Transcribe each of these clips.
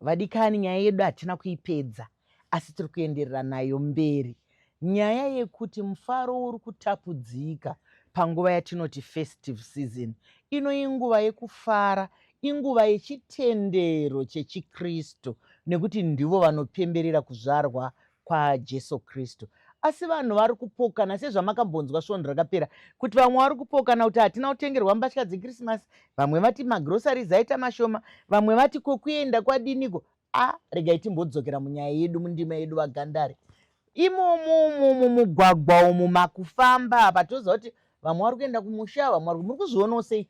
vadikani, nyaya yedu hatina kuipedza asi tiri kuenderera nayo mberi. Nyaya yekuti mufaro uri kutapudzika panguva yatinoti festive season. Ino inguva yekufara, inguva yechitendero chechikristu, nekuti ndivo vanopemberera kuzvarwa kwaJesu Kristu. Asi vanhu vari kupokana, sezvamakambonzwa svondo rakapera, kuti vamwe vari kupokana kuti hatina kutengerwa mbatya dzekrisimasi, vamwe vati magrosaries aita mashoma, vamwe vati kokuenda kwadiniko. Regai timbodzokera munyaya yedu, mundima yedu vaGandare. Imomo mumugwagwa umu makufamba patoziva kuti vamwe vari kuenda kumusha, vamwe vari muri kuzvionawo sei?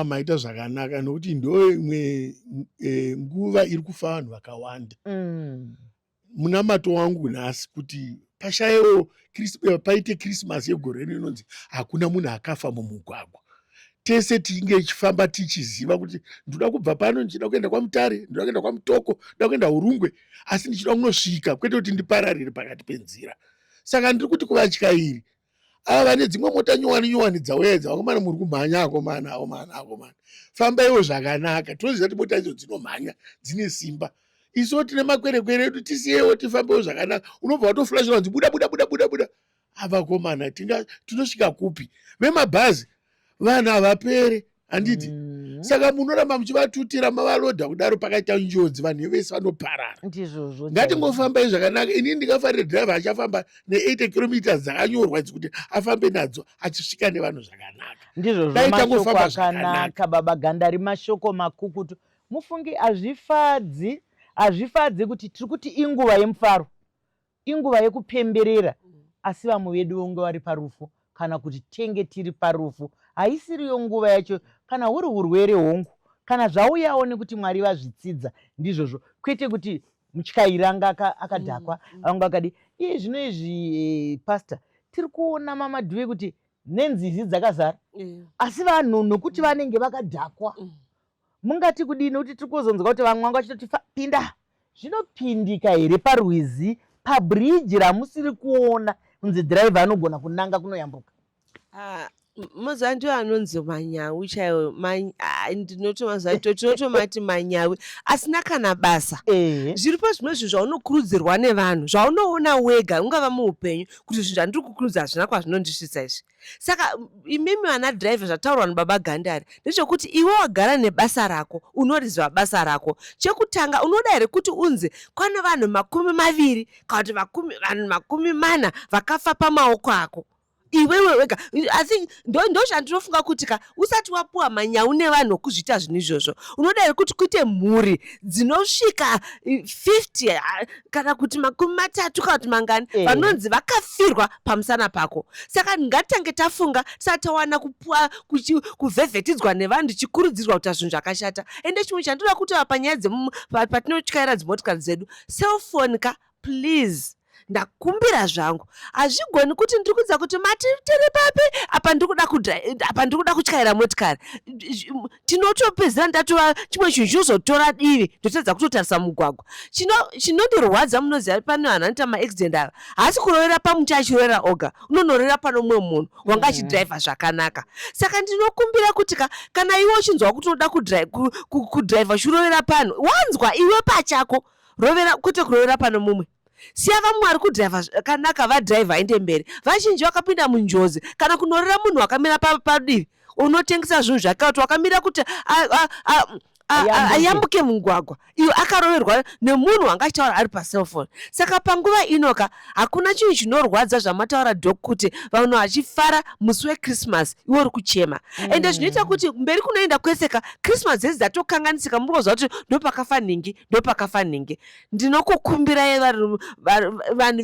Maita zvakanaka nokuti ndo imwe nguva iri kufa vanhu vakawanda. Munamato wangu nhasi kuti pashayewo paite Krismasi yegore rino inonzi hakuna munhu akafa mumugwagwa. Tese tinge tichifamba tichiziva kuti ndoda kubva pano ndichida kuenda kwaMutare, ndoda kuenda kwaMutoko, ndoda kuenda Urungwe, asi ndichida kunosvika, kwete kuti ndipararire pakati penzira. Saka ndiri kuti kuvatyairi ava vane dzimwe mota nyowani dzauya dzavakomana muri kumhanya akomana. Fambaiwo zvakanaka. Tinoziva kuti mota idzo dzinomhanya dzine simba. Isu tine makwerekwere edu tisiyewo tifambewo zvakanaka. Unobva watoflashira kunzi buda. Avakomana tinosvika kupi? Vemabhazi vanhu havapere handiti. Saka munoramba muchivatutira mavalodha kudaro pakaita njodzi, vanhu vese vanoparara. Ngatingofambai zvakanaka. Ini ndingafarira dhiraivha achafamba ne80 km dzakanyorwa kuti afambe nadzo achisvika nevanhu zvakanaka. Ndizvo mashoko akanaka baba Gandari, mashoko makukutu. Mufungi hazvifadzi kuti tiri kuti inguva yemufaro, inguva yekupemberera, asi vamwe vedu vonge vari parufu, kana kuti tenge tiri parufu. Haisiriyo nguva yacho, kana huri urwere hongu, kana zvauyawo nekuti Mwari vazvitsidza, ndizvozvo. Kwete kuti mutyairi anga akadhakwa, vamwe vakadi. Iye zvino izvi pastor, tiri kuona mamadhuve kuti nenzizi dzakazara, asi vanhu nokuti vanenge vakadhakwa. Mungati kudini kuti tiri kuzonzwa kuti vamwe vanga vachitoti pinda. Zvinopindika here parwizi, pabridge ramusiri kuona, kunzi dhiraivha anogona kunanga kunoyambuka? Mazuva ndiwo anonzi manyawi chaiwo. Tinotomati manyawi asina kana basa. Zviripo zvimwe zvinhu zvaunokurudzirwa nevanhu, zvaunoona wega ungava muupenyu kuti zvinhu zvandiri kukurudzira hazvina kwazvinondisvitsa izvi. Saka imimi vana dhiraivha zvataurwa nababa Gandari ndechekuti iwe wagara nebasa rako, unoriziva basa rako. Chekutanga unoda here kuti unzi kwane vanhu 20 kana kuti vanhu 40 vakafa pamaoko ako? Iwewe wega. I think ndo chandinofunga kuti usati wapuwa manyawi nevanhu okuzviita zvinhu izvozvo, unoda here kuti kuite mhuri dzinosvika 50 kana kuti 30 kana kuti mangani vanonzi vakafirwa pamusana pako. Saka ngatitange tafunga tisati tawana kupuwa kuvhevhetidzwa nevanhu tichikurudzirwa kuti zvinhu zvakashata. Ende chimwe chandinoda kuti panyaya patinotyaira dzimotikari dzedu, cellphone please, ndakumbira zvangu, hazvigoni kuti ndiri kudza kuti mati tiri papi apa ndiri kuda kutyaira motikari. Tinotopedzera ndatova chimwe chinhu chinozotora divi ndotedza kutotarisa mugwagwa. Chinondirwadza munoziva pane vanhu anoita maaccident ava, haasi kurovera pamuti achirovera oga, unonorera pano mumwe munhu wanga achidhiraivha zvakanaka. Saka ndinokumbira kuti kana iwe uchinzwa kuti unoda kudhiraivha uchirovera pano, wanzwa iwe pachako rovera, kwete kurovera pano mumwe. Siya vamwe vari kudhiraivha zvakanaka, vadhiraivha aende mberi. Vazhinji vakapinda munjodzi kana kunorera munhu wakamira padivi unotengesa zvinhu zvake kuti wakamira kuti ayambuke mugwagwa, iyo akaroverwa nemunhu wanga achitaura ari pacellphone. Saka panguva inoka hakuna chinhu chinorwadza zvamataura dhoku kuti vanhu vachifara musi weChristmas iwe uri kuchema. Ende zvinoita kuti mberi kunoenda kweseka Christmas dzedzi dzatokanganisika, muri kuziva kuti ndopakafa nhingi. Ndinokukumbirai vanhu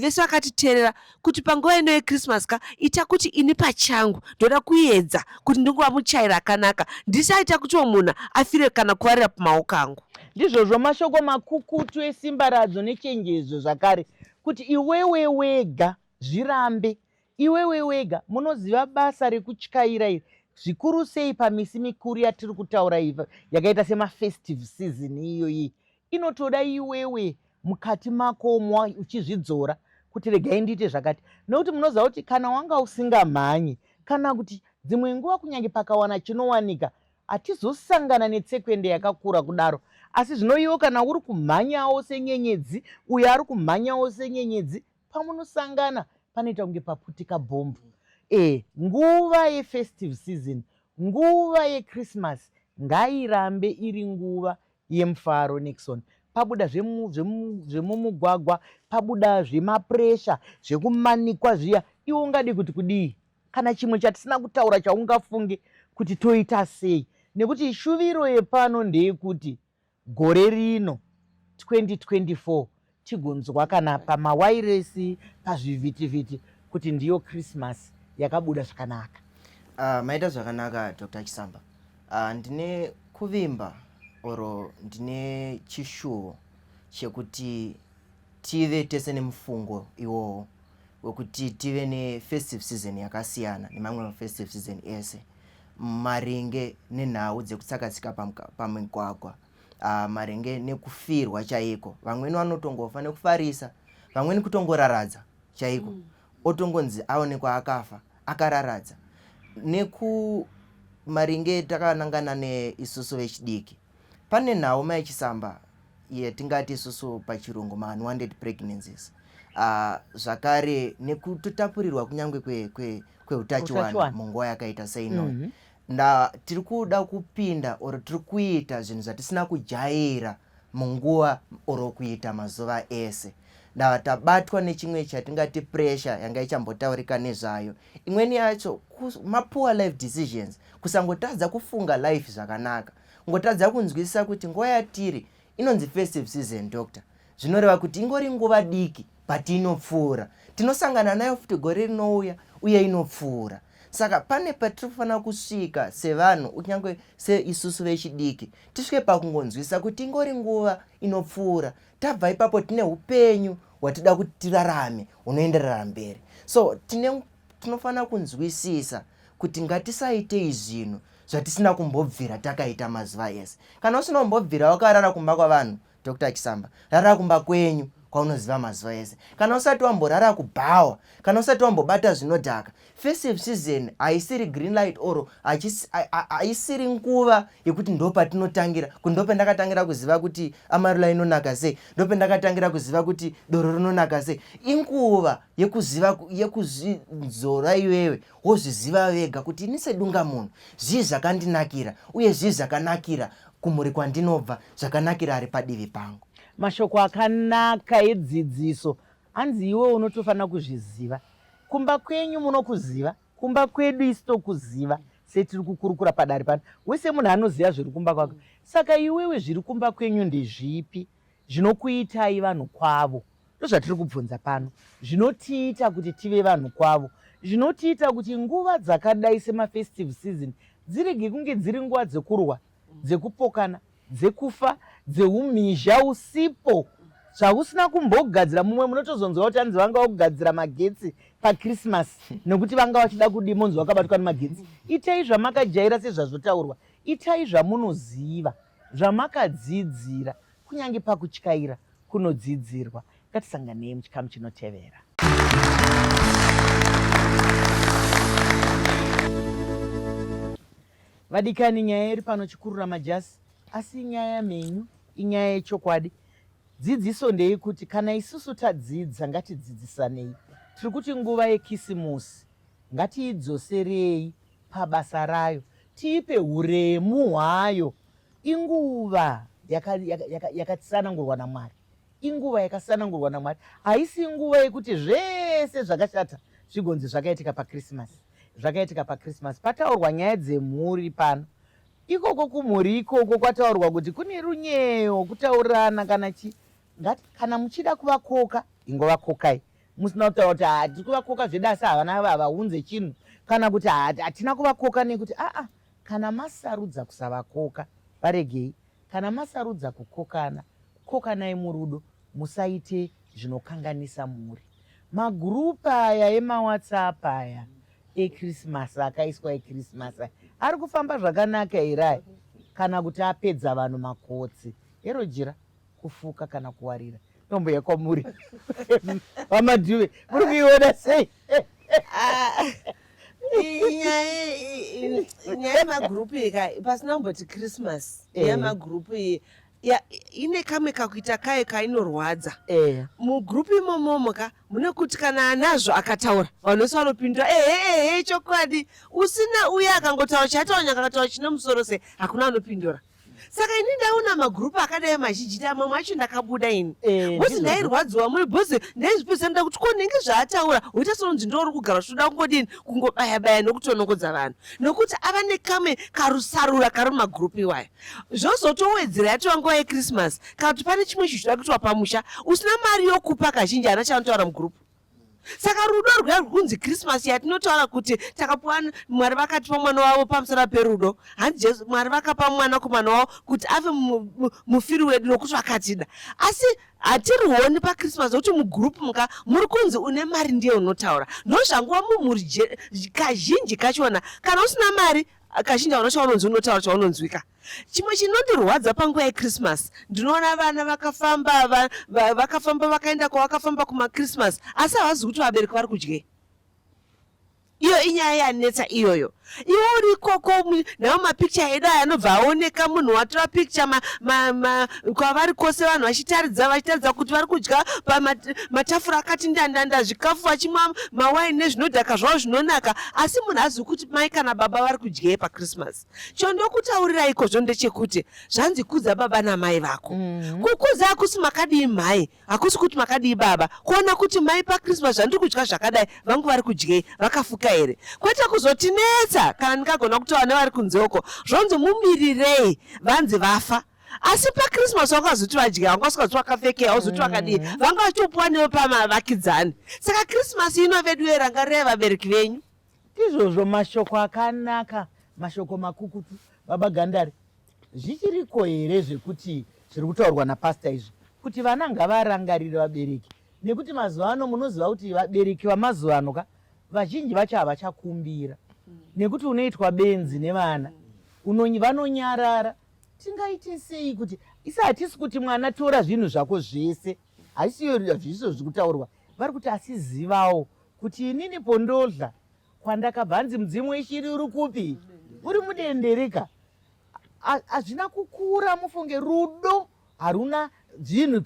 vese vakatiteerera kuti panguva ino yeChristmas ita kuti ini pachangu ndoda kuedza kuti ndinguva muchairi akanaka, ndisaita kuti munhu afire kana kuvarira pamaoko angu. Ndizvozvo mashoko makukutu esimba radzo nechenjezo zvakare, kuti iwewe wega zvirambe, iwewe wega. Munoziva basa rekutyaira iri zvikuru sei pamisi mikuru yatiri kutaura iyi yakaita semafestive season iyoyi, inotoda iwewe mukati mako uchizvidzora kuti regai ndiite zvakati. Nokuti munoziva kuti kana wanga usingamhanyi, kana kuti dzimwe nguva kunyange pakawana chinowanika, hatizosangana netsekwende yakakura kudaro. Asi zvino iwo kana uri kumhanyawo senyenyedzi, uyo ari kumhanyawo senyenyedzi, pamunosangana panoita kunge paputika bhombu. Nguva yefestive season, nguva yeChristmas ngairambe iri nguva yemufaro. Nixon, pabuda zvemumugwagwa, pabuda zvemapuresha, zvekumanikwa zviya, iwo ungadi kuti kudii? Kana chimwe chatisina kutaura chaungafunge kuti toita sei? Nekuti shuviro yepano ndeyekuti gore rino 2024 tigonzwa kana pamawairesi, pazvivhitivhiti kuti ndiyo Christmas yakabuda zvakanaka. Maita zvakanaka Dr. Chisamba. Ndine kuvimba oro ndine chishuwo chekuti tive tese nemufungo iwowo wekuti tive nefestive season yakasiyana nemamwe festive season ese, maringe nenhau dzekutsakatsika pamigwagwa, maringe nekufirwa chaiko. Vamweni vanotongofa nekufarisa, vamweni kutongoraradza chaiko, otongonzi aonekwa akafa akararadza. Maringe takanangana neisusu vechidiki, pane nhau maichisamba yetingati isusu pachirungu ma-unwanted pregnancies, zvakare nekutotapurirwa kunyange kweutachiwana munguva yakaita seino. Tiri kuda kupinda oro tiri kuita zvinhu zvatisina kujaira munguva oro kuita mazuva ese. Tabatwa nechimwe chatingati pressure yanga ichambotaurika nezvayo. Imweni yacho poor life decisions, kusangotadza kufunga life zvakanaka, ngotadza kunzwisisa kuti nguva yatiri inonzi festive season doctor, zvinoreva kuti ingori nguva diki but inopfuura. Tinosangana nayo futi gore rinouya uye inopfuura. Saka pane patinofanira kusvika sevanhu, kunyange seisusu vechidiki, tisvike pakungonzwisisa kuti ingori nguva inopfuura. Tabva ipapo tine upenyu hwatida kuti tirarame hunoenderera mberi. So tinofanira kunzwisisa kuti ngatisaite zvinhu zvatisina kumbobvira takaita mazuva ese. Kana usina kumbobvira wakarara kumba kwavanhu Dr. Chisamba, rara kumba kwenyu kwaunoziva mazuva ese. Kana usati wamborara kubhawa, kana usati wambobata zvinodhaka, festive season haisiri green light oro haisiri nguva yekuti ndo patinotangira, ndo pendakatangira kuziva kuti amarula inonaka sei, ndo pendakatangira kuziva kuti doro rinonaka sei. Inguva yekuzvizora iwewe wozviziva vega kuti ini sedunga munhu zvii zvakandinakira uye zvii zvakanakira kumhuri kwandinobva, zvakanakira ari padivi pangu. Mashoko akanaka edzidziso, hanzi iwe unotofanira kuzviziva. Kumba kwenyu munokuziva, kumba kwedu isi tokuziva, setiri kukurukura padare pano. Wese munhu anoziva zviri kumba kwako. Saka iwewe zviri kumba kwenyu ndezvipi zvinokuitai vanhu kwavo? Ndozvatiri kubvunza pano. Zvinotiita kuti tive vanhu kwavo, zvinotiita kuti nguva dzakadai semafestive season dzirege kunge dziri nguva dzekurwa, dzekupokana, dzekufa, dzeumhizha usipo zvausina kumbogadzira. Mumwe munotozonzwa kuti hanzi vanga kugadzira magetsi paChristmas nekuti vanga vachida kudi monzi wakabatwa nemagetsi. Itai zvamakajaira sezvazvotaurwa, itai zvamunoziva, zvamakadzidzira, kunyange pakutyaira kunodzidzirwa. Ngatisanganei muchikamu chinotevera. Vadikani, nyaya iri pano chikurura majasi, asi nyaya menyu inyaya yechokwadi. Dzidziso ndeyekuti kana isusu tadzidza ngatidzidzisanei. Tiri kuti nguva yekisimusi ngatiidzoserei pabasa rayo, tiipe huremu hwayo. Inguva yakatsanangurwa naMwari, inguva yakasanangurwa naMwari. Haisi nguva yekuti zvese zvakashata zvigonzi zvakaitika paChristmas, zvakaitika paChristmas. Pataurwa nyaya dzemhuri pano, ikoko kumhuri ikoko kwataurwa kuti kune runyeyo kutaurirana kana muchida kuvakoka ingovakokai. Musina kutaura kuti hatiri kuvakoka zvedasi havana havaunze chinhu, kana kuti hatina kuvakoka nekuti kana masarudza kusavakoka varegei. Kana masarudza kukokana, kokanai murudo, musaite zvinokanganisa mhuri. Magurupu aya emaWhatsApp aya eChristmas, akaiswa eChristmas aya ari kufamba zvakanaka here? Kana kuti apedza vanhu makotsi? Ero jira kufuka kana kuwarira tombo yakwamuri vamadhuve muri kuiona sei? nyaya yemagrupu ika pasina kumboti Christmas yemagrupu iyi ine kamwe kakuita kayo kainorwadza. Mugrupu imomomo mune kuti kana anazvo akataura vanose vanopindura chokwadi, usina uye akangotaura chataura akataura chine musoro sei hakuna anopindura. Saka ini ndaona magrupu akadai mazhinji mamwe acho ndakabuda ini kuti ndairwadziwa muri bhozi ndaizvipesenda kuti konenge zvaataura uita sononzi ndori kugara zvoda kungodini kungobaya-baya nokutonongodza vanhu nokuti ava nekamwe karusarura kari mumagrupu iwayo. Zvozotowedzera yatova nguva yeChristmas kana kuti pane chimwe chichoda kuitwa pamusha usina mari yokupa kazhinji hana chanotaura mugrupu. Saka rudo rwekunzi Christmas yatinotaura kuti takapuwa Mwari vakatipa mwana wavo pamusana perudo, hanzi Jesu Mwari vakapa mwanakomana wavo kuti ave mufiri wedu nokuti vakatida. Asi hatirioni paChristmas kuti mugrupu muri kunzi une mari ndiye unotaura. Ndozvanguva mumhuri kazhinji kachona kana usina mari kazhinji hauna chaunonzi unotaura chaunonzwika. Chimwe chinondirwadza panguva yeChristmas ndinoona vana vakafamba vakaenda kwavakafamba kumaChristmas asi havazi kuti vabereki vari kudyei. Iyo inyaya yanetsa iyoyo. Iwo uri ikoko nawo mapikicha edu aya anobva aoneka munhu watora pikicha kwavari kwose vanhu vachitaridza kuti vari kudya pamatafura akati ndandanda zvikafu vachimwa mawaini nezvinodhaka zvavo zvinonaka asi munhu hazivi kuti mai kana baba vari kudyei paChristmas. Chondokutaurira ikozvo ndechekuti zvanzi kudza baba namai vako. Kukudza hakusi makadii mai, hakusi kuti makadii baba. Kuona kuti mai paChristmas zvandiri kudya zvakadai vangu vari kudyei, vakafuka here. Kwete kuzotinetsa kana ndikagona kutaura nevari kunze uko zvonzi mumirirei vanzi vafa. Asi paChristmas wakazoti vadya wangasvikazoti wakapfekea wazoti wakadii vanga vachitopuwa newo pamavakidzani. Saka Christmas ino vedu rangarirei vabereki venyu. Izvozvo mashoko akanaka, mashoko makukutu. Baba Gandari, zvichiriko here zvekuti zviri kutaurwa napasta izvi kuti vana ngavarangarire vabereki, nekuti mazuva ano munoziva kuti vabereki vamazuva ano vazhinji vacho havachakumbira nekuti unoitwa benzi nevana vanonyarara. Tingaite sei kuti hatisi kuti mwana tora zvinhu zvako zvese, haisiyo zviso zviri kutaurwa. Vari kuti asizivawo kuti inini pondodla kwandakabva hanzi mudzimu weshiri uri kupi, uri mudendereka. Hazvina kukura mufunge rudo haruna zvinhu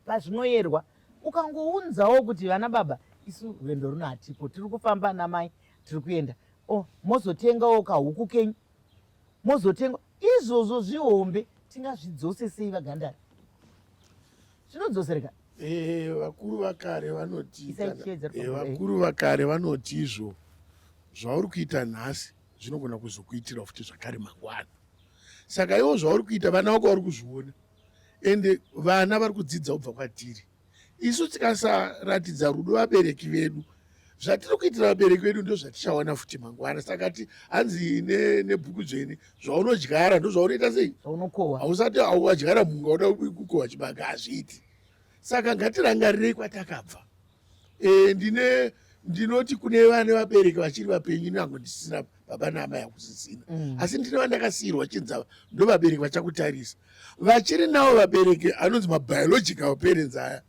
pazvinoyerwa. Ukangounzawo kuti vana baba isu rwendo runo hatipo, tiri kufamba namai tiri kuenda, mozotengawo kahuku kenyu, mozotenga izvozvo zvihombe. Tingazvidzose sei vaGandari? Zvinodzosereka. Vakuru vakare vanoti izvo zvauri kuita nhasi zvinogona kuzokuitira futi zvakare mangwana. Saka iwo zvauri kuita vana vako vari kuzviona ende vana vari kudzidza kubva kwatiri. Isu tikasaratidza rudo vabereki vedu, zvatiri kuitira vabereki vedu ndo zvatichaona futi mangwana. Saka hanzi nebhuku dzvene zvaunodyara ndo zvaunoita sei, hausati wadyara munga uda kukohwa chibaga, hazviiti. Saka ngatirangarirei kwatakabva. Ndinoti kune vane vabereki vachiri vapenyu, nango ndisina baba namai hakusisina, asi ndine vandakasiyirwa chinzava ndo vabereki vachakutarisa. Vachiri navo vabereki anonzi mabiological parents aya,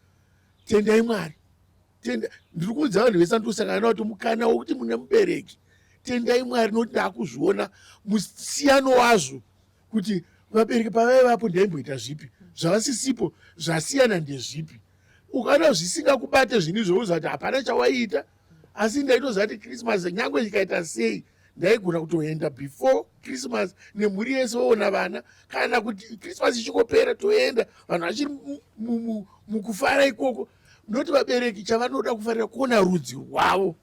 tendai Mwari. Ndiri kuudza vanhu vese ndosangana navo kuti mukana wokuti mune mubereki, tendai Mwari nokuti ndakuzviona musiyano wazvo kuti vabereki pavaivapo ndaimboita zvipi, zvavasisipo zvasiyana ndezvipi. Ukaona zvisingakubate zvinhu izvouza kuti hapana chawaiita, asi ndaitoziva kuti Christmas nyangwe chikaita sei ndaigona kutoenda before Christmas nemhuri yese voona vana, kana kuti Christmas ichingopera toenda vanhu vachiri mukufara ikoko. Noti vabereki chavanoda kufarira kuona rudzi rwavo.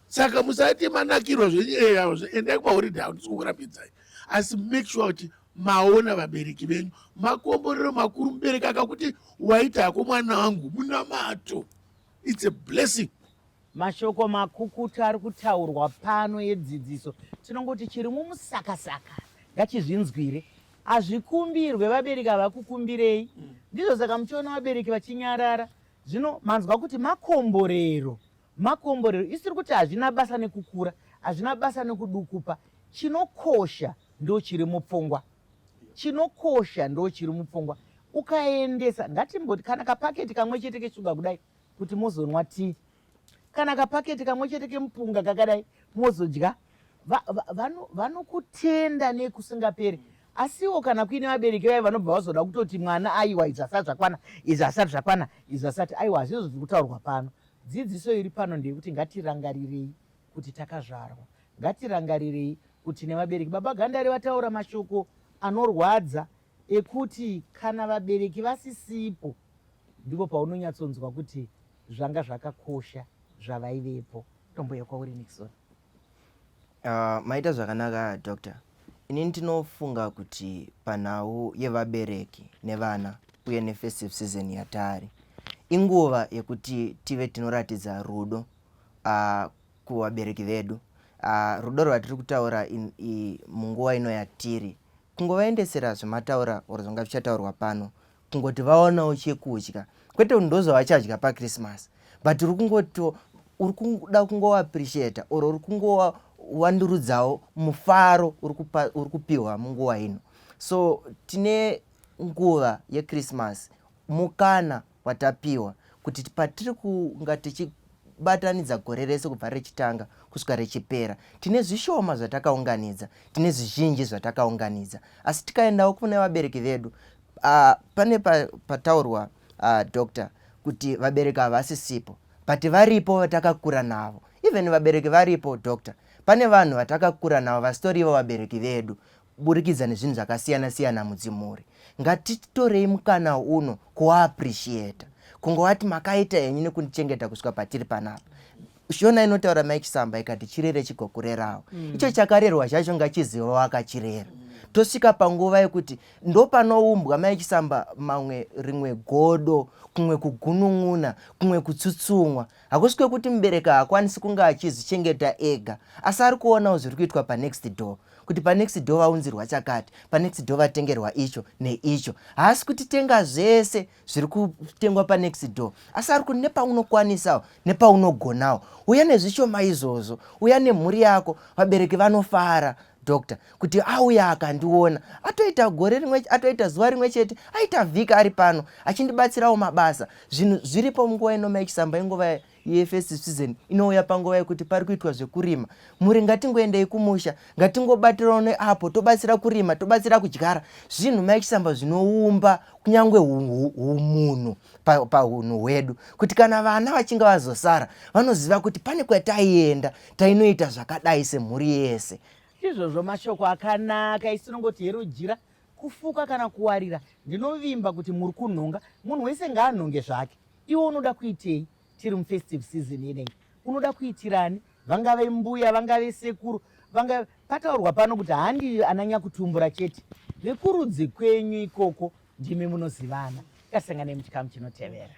Saka musati manakirwa zvenyu endai kwauri down tisingorapedzai, asi make sure kuti maona vabereki venyu, makomborero makuru mubereki akakuti waita hako mwana wangu munamato. It's a blessing. Mashoko makukutu ari kutaurwa pano yedzidziso tinongoti chiri mumusakasaka ngachizvinzwire. Hazvikumbirwe, vabereki havakukumbirei. Ndizvo saka muchiona vabereki vachinyarara. Zvino manzwa kuti makomborero isiri kuti hazvina basa nekukura, hazvina basa nekudukupa. Chinokosha ndo chiri mupfungwa, chinokosha ndo chiri mupfungwa. Ukaendesa ngatimboti kana kapaketi kamwe chete keshuga kudai kuti muzonwa tii, kana kapaketi kamwe chete kemupunga kakadai mozodya vanokutenda nekusingaperi. Asiwo kana kuine vabereki vai vanobva vazoda kutoti mwana aiwa izvi asati zvakwana, izvi asati zvakwana, izvi asati, aiwa hazvizvo zviri kutaurwa pano. Dzidziso iri pano ndeyekuti ngatirangarirei kuti takazvarwa, ngatirangarirei kuti nevabereki. Baba Gandari vataura mashoko anorwadza ekuti kana vabereki vasisipo ndipo paunonyatsonzwa kuti zvanga zvakakosha zvavaivepo. Tombo yakwauri Nixon. Maita zvakanaka Dr. Inini ndinofunga kuti panhau yevabereki nevana uye nefestive season yatari inguva yekuti tive tinoratidza rudo kuvabereki vedu. Rudo rwatiri kutaura munguva ino yatiri kungovaendesera zvemataura oro zvanga zvichataurwa pano, kungoti vaonawo chekudya, kwete kuti ndozvavachadya paChristmas, but uri kuda kungova appreciate oro uri kungova wandurudzawo mufaro uri kupiwa munguva ino. So tine nguva yeChristmas, mukana watapiwa kuti patiri kunga tichibatanidza gore rese kubva rechitanga kusvika rechipera, tine zvishoma zvatakaunganidza, tine zvizhinji zvatakaunganidza. Asi tikaendawo kune vabereki vedu, pane pataurwa Dr. kuti vabereki havasisipo, but varipo vatakakura navo. Even vabereki varipo Dr. Pane vanhu vatakakura navo vasitorivo vabereki vedu burikidza nezvinhu zvakasiyana siyana mudzimhuri. Ngatitorei mukana uno kuappreciate, kungovati makaita henyu nekundichengeta kusvika patiri panapa. Shona inotaura Mike Samba ikati chirere chigokurerawo. Icho chakarerwa chacho ngachiziva wakachirera. Tosvika panguva yekuti ndo panoumbwa Mike Samba rimwe godo, kumwe kugunun'una, kumwe kutsutsumwa. Hakusvike kuti mubereki haakwanisi kunge achizvichengeta ega, asi ari kuonawo zviri kuitwa panext door, kuti panext door vaunzirwa chakati, panext door vatengerwa icho neicho. Haasi kuti tenga zvese zviri kutengwa panext door, asi ari kuti nepaunokwanisa nepaunogonawo uya nezvishoma izvozvo, uya nemhuri yako. Vabereki vanofara Dr. kuti auya akandiona, atoita gore rimwe, atoita zuva rimwe chete, aita vhiki ari pano achindibatsirawo mabasa. Zvinhu zviripo munguva ino Mike Samba inguva yefestive season inouya panguva yekuti pari kuitwa zvekurima. Muri ngatingoendei kumusha, ngatingobatirawo neapo, tobatsira kurima, tobatsira kudyara. Zvinhu Mike Samba zvinoumba kunyangwe umunhu pahunhu hwedu, kuti kana vana vachinge vazosara vanoziva kuti pane kwataienda tainoita zvakadai semhuri yese. Izvozvo mashoko akanaka, isinongoti hero jira kufuka kana kuwarira. Ndinovimba kuti muri kunhonga, munhu wese ngaanhonge zvake. Iwe unoda kuitei tiri mufestive season ineyi? Unoda kuitirani? Vangave mbuya, vangave sekuru, pataurwa pano kuti handi ananyakutumbura chete. Vekurudzi kwenyu ikoko ndimi munozivana. Tasangane muchikamu chinotevera.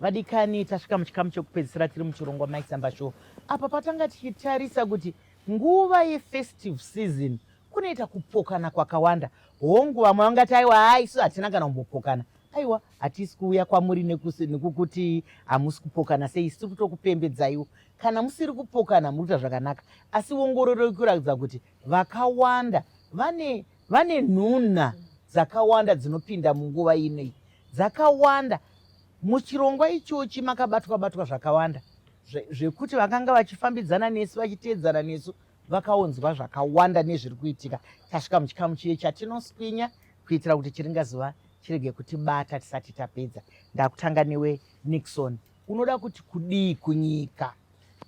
Vadikani, tasvika muchikamu chokupedzisira tiri muchirongwa Mike Samba Show. Apa patanga tichitarisa kuti nguva yefestive season kunoita kupokana kwakawanda. Hongu vamwe vangati aiwa isu hatina kana kumbopokana. Aiwa hatisi kuuya kwamuri nekukuti hamusi kupokana sei, isi kutokupembedzaiwo. Kana musiri kupokana muruta zvakanaka. Asi ongororo kuratidza kuti vakawanda vane nhunha dzakawanda dzinopinda munguva ineyi. Dzakawanda. Muchirongwa ichochi makabatwa zvakawanda zvekuti vakanga vachifambidzana nesu vachiteedzana nesu vakaonzwa zvakawanda nezviri kuitika. Tasvika muchikamu chiye chatinoswinya kuitira kuti chiringazuva chirege kutibata tisati tapedza. Ndakutanga newe Nixon. Unoda kuti kudii kunyika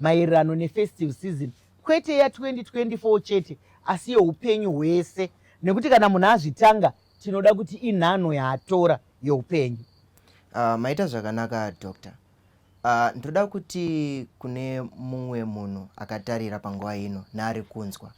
maererano nefestive season, kwete ya2024 chete asi yeupenyu hwese, nekuti kana munhu azvitanga tinoda kuti inhano yaatora yeupenyu. Maita zvakanaka Dr. Ndoda kuti kune mumwe munhu akatarira panguva ino naari kunzwa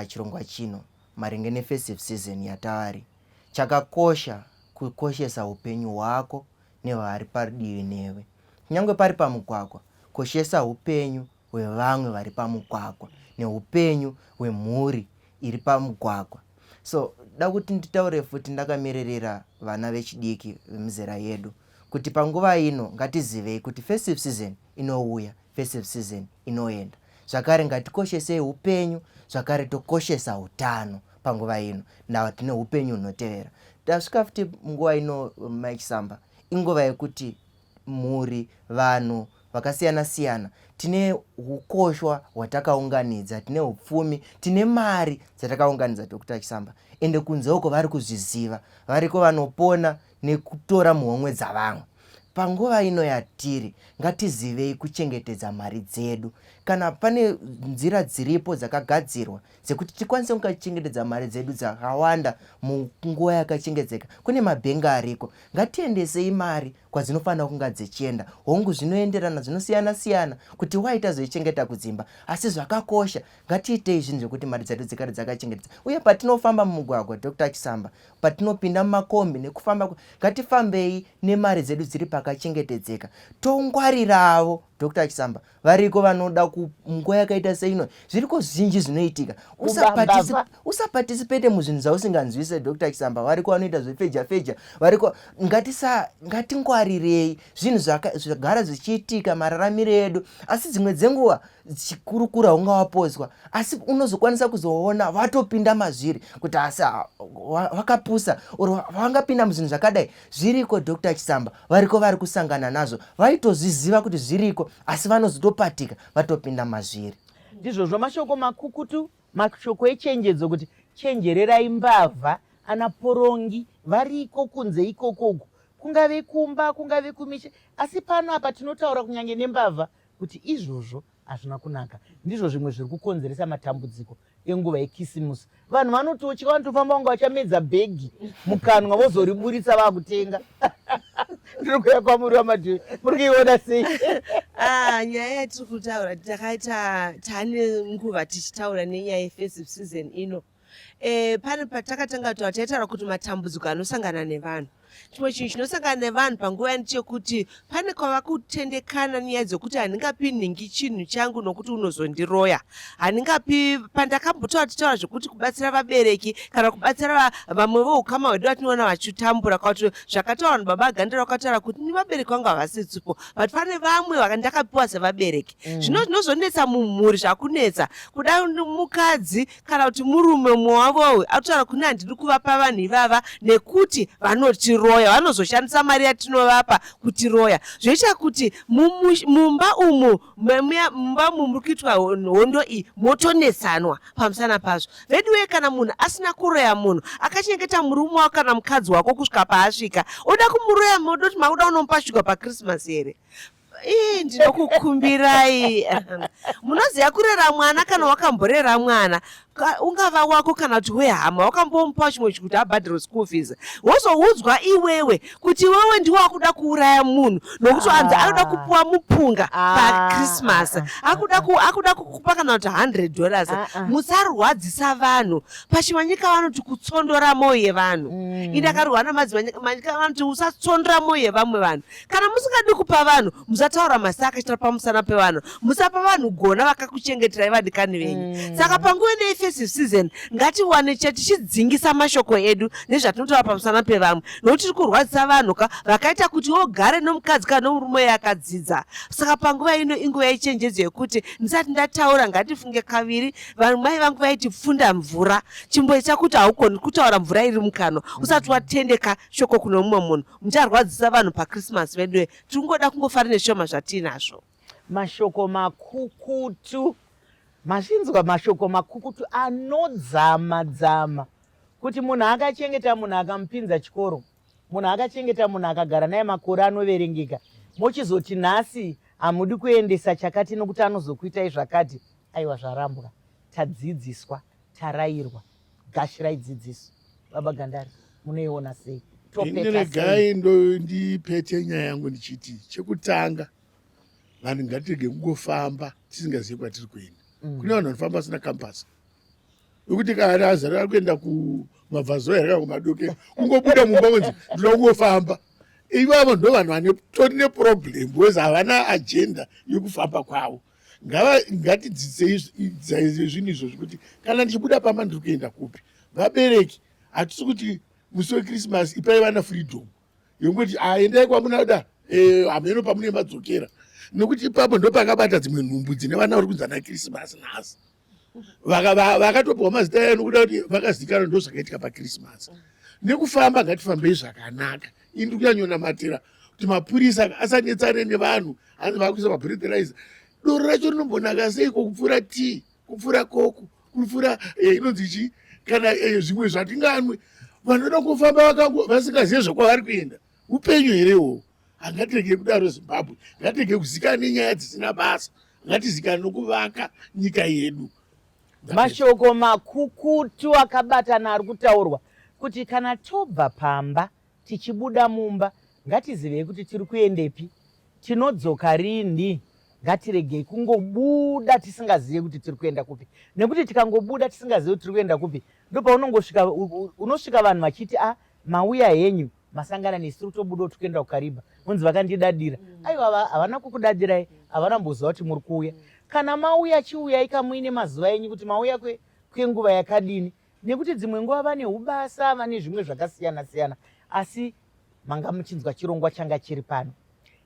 chirongwa chino maringe nefestive season yataari, chakakosha kukoshesa upenyu hwako nevari padivi newe. Nyangwe pari pamugwagwa, koshesa upenyu hwevamwe vari pamugwagwa neupenyu hwemhuri iri pamugwagwa. So da kuti nditaure futi ndakamirerera vana vechidiki vemizera yedu kuti panguva ino ngatizivei kuti festive season inouya, festive season inoenda. Zvakare ngatikoshesei upenyu, zvakare tokoshesa utano panguva ino tine upenyu hunotevera. Tasvika futi nguva ino maichisamba inguva yekuti mhuri, vanhu vakasiyana siyana, tine ukoshwa hwatakaunganidza, tine upfumi, tine mari dzatakaunganidza Dr. Chisamba, ende kunze uko vari kuzviziva, variko vanopona nekutora muhomwe dzavamwe. Panguva ino yatiri ngatizivei kuchengetedza mari dzedu. Kana pane nzira dziripo dzakagadzirwa dzekuti tikwanise kungachengetedza mari dzedu dzakawanda munguva yakachengetedzeka, kune mabhenga ariko, ngatiendesei mari kwadzinofanira kunga dzichienda. Hongu zvinoenderana, zvinosiyana siyana kuti waita zoichengeta kudzimba, asi zvakakosha ngatiitei zvinhu zvekuti mari dzedu dzigare dzakachengetedza. Uye patinofamba mumugwagwa Dr. Chisamba, patinopinda mumakombi nekufamba, ngatifambei nemari dzedu dziri pakachengetedzeka. Tongwariravo Dr. Chisamba, variko vanoda munguva yakaita seino, zviriko zvinji zvinoitika. Usaparticipate muzvinhu zvausinganzwise Dr. Chisamba, variko vanoita zvefeja, variko ngatingwarirei zvinhu zvagara zvichiitika mararamiro edu. Asi dzimwe dzenguva chikurukura ungawapozwa, asi unozokwanisa kuzoona watopinda mazviri kuti asi wakapusa oro wangapinda muzvinhu zvakadai. Zviriko Dr. Chisamba, variko vari kusangana nazvo, vaitozviziva kuti zviriko asi vanozotopatika vatopinda mazviri. Ndizvozvo mashoko makukutu, mashoko echenjedzo kuti chenjererai mbavha, ana porongi variko kunze ikokoko, kungave kumba, kungave kumisha. Asi pano apa tinotaura kunyange nembavha kuti izvozvo hazvina kunaka. Ndizvo zvimwe zviri kukonzeresa matambudziko enguva yekisimusi. Vanhu vanototya, vanotofamba kunge vachamedza bhegi mukanwa vozoriburitsa vakutenga. Ndiri kuya kwamuri wamadhiwe, muri kuiona sei? Nyaya yatiri kutaura tane nguva tichitaura nenyaya yefestive season ino. Pane patakatanga kutaura taitaura kuti matambudziko anosangana nevanhu. Chimwe chinhu chinosangana nevanhu panguva ndechekuti pane kwava kutendekana nyaya dzokuti handingapi nhingi chinhu changu nokuti unozondiroya. Handingapi, pandakambotaura tichitaura zvokuti kubatsira vabereki kana kubatsira vamwe voukama hwedu vatinoona vachitambura, kuti zvakataura nababa Gandera wakataura kuti ni vabereki vangu havasitsipo, but pane vamwe vandakapiwa sevabereki. Zvino zvinozonetsa mumhuri zvakunetsa, kuda mukadzi kana kuti murume mumwe wavo ataura kuti handidi kuvapa vanhu ivava nekuti vanotiroya, vanozoshandisa mari yatinovapa kutiroya. Zvoita kuti mumba umu muri kuitwa hondo iyi motonetsanwa pamusana pazvo. Vediwe kana munhu asina kuroya munhu, akachengeta murume wako kana mukadzi wako kusvika paasvika, oda kumuroya modoti makuda unomupa shuga paKrismasi here? Ndinokukumbirai. Munoziva kurera mwana kana wakamborera mwana, ungava wako kana kuti wehama, wakambomupa chimwe kuti abhadhare school fees, wozoudzwa iwewe kuti wewe ndiwe wakuda kuuraya munhu nokuti anzi anoda kupuwa mupunga paKrismasi, akuda kukupa kana kuti $100. Musarwadzisa vanhu. Pachimanyika vanoti kutsondora moyo yevanhu. Ndakarwa namadzimanyika vanoti usatsondora moyo yevamwe vanhu. Kana musingadi kupa vanhu, musataura masa akachitira pamusana pevanhu, musapa vanhu gona vakakuchengeterai vadikani venyu. Saka panguva festive season ngatiwane tichidzingisa mashoko edu nezvatinotaura pamusana pevamwe, nokuti tiri kurwadzisa vanhu vakaita kuti ogare nomukadzi kana nomurume yakadzidza. Saka panguva ino inguva yechenjedzo yekuti ndisati ndataura ngatifunge kaviri. Vanhu mai vangu vaiti pfunda mvura, chimboita kuti haukoni kutaura mvura iri mukanwa usati watendeka shoko kuno mumwe munhu. Mucharwadzisa vanhu paKrismasi vedu, tingoda kungofara neshoma zvatinazvo. Mashoko makukutu, mazvinzwa mashoko makukutu anodzama kuti munhu akachengeta munhu akamupinza chikoro, munhu akachengeta munhu akagara naye makore anoverengeka, mochizoti nhasi hamudi kuendesa chakati nokuti anozokuitai zvakati. Aiwa, zvarambwa. Tadzidziswa, tarayirwa. Gashirai dzidziso. Baba Gandari, munoiona sei? Regai ndipete nyaya yangu ndichiti, chekutanga vanhu ngatirege kungofamba tisingazivi kwatiri kuenda. Kune vanhu vanofamba vasina kampasi, ukuti kana azara kuenda kumabvazo here kana kumadoke, kungobuda mumba kunzi ndoda kungofamba. Ivavo ndo vanhu vatori neproblem wezi havana agenda yokufamba kwavo. Ngatidzidzisei zvinhu izvo zvekuti kana ndichibuda pamba ndiri kuenda kupi. Vabereki hatisi kuti musi weKrismasi ipai vana freedom yekuti endai kwamunoda, hameno pamune madzokera, nokuti ipapo ndo pakabata dzimwe nhumbu dzine vana vari kunzana Krismasi nhasi. vakatopawo mazita aya nokuda kuti vakazivikanwa ndo zvakaitika pakrismasi. Nekufamba ngatifambei zvakanaka. Ini ndiri kuyanyonamatira kuti mapurisa asanetsane nevanhu hanzi vakuisa mabreathalyzer. Doro racho rinombonaka seiko kupfuura tii, kupfuura koko, kupfuura inonzi chii, kana zvimwe zvatinganwe. Vanoda kufamba vasingazive zvakwavari kuenda. Upenyu here ihwohwo. Hangatirege kudaro Zimbabwe. Ngatirege kuzikana nenyaya dzisina basa. Ngatizikane nokuvaka nyika yedu. Mashoko makukutu akabatana ari kutaurwa kuti kana tobva pamba tichibuda mumba ngatizivei kuti tiri kuendepi, tinodzoka rini. Ngatiregei kungobuda tisingazive kuti tiri kuenda kupi, nekuti tikangobuda tisingazive kuti tiri kuenda kupi ndopaunongosvika unosvika vanhu vachiti mauya henyu masangana nesi tiri kutobuda tikuenda kukariba, munzi vakandidadira. Aiwa havana kukudadirai, havana mboziva kuti muri kuuya. Kana mauya chiuyai kamuine mazuva enyu kuti mauya kwenguva yakadini, nekuti dzimwe nguva vane ubasa, vane zvimwe zvakasiyana siyana. Asi manga muchinzwa chirongwa changa chiri pano.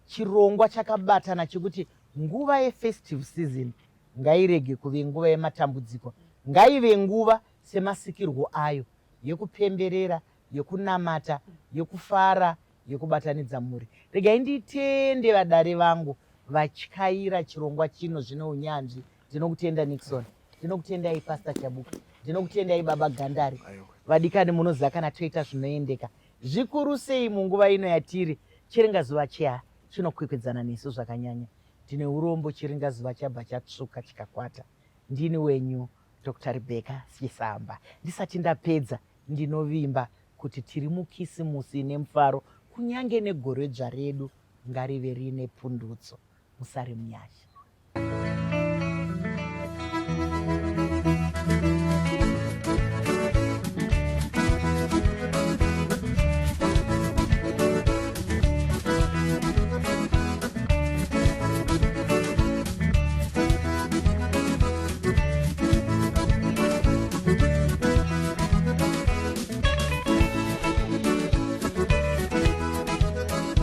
Chirongwa chakabatana chekuti nguva yefestive season ngairege kuve nguva yematambudziko, ngaive nguva semasikirwo ayo yekupemberera, yekunamata, yekufara, yekubatanidza mhuri. Regai nditende vadare vangu vatyaira chirongwa chino zvine unyanzvi. Ndinokutenda Nixon, ndinokutendai Pastor Chabuka, ndinokutendai Baba Gandari. Vadikani munoziva kana toita zvinoendeka zvikuru sei munguva ino yatiri. Chiringazuva chinokwekweredzana nesu zvakanyanya. Ndine urombo chiringazuva chabva chatsvuka chikakwata. Ndini wenyu Dr. Rebecca Chisamba. Ndisati ndapedza ndinovimba kuti tiri mukisimusi nemufaro, kunyange negoredzva redu ngarive rine pundutso. Musare munyasha.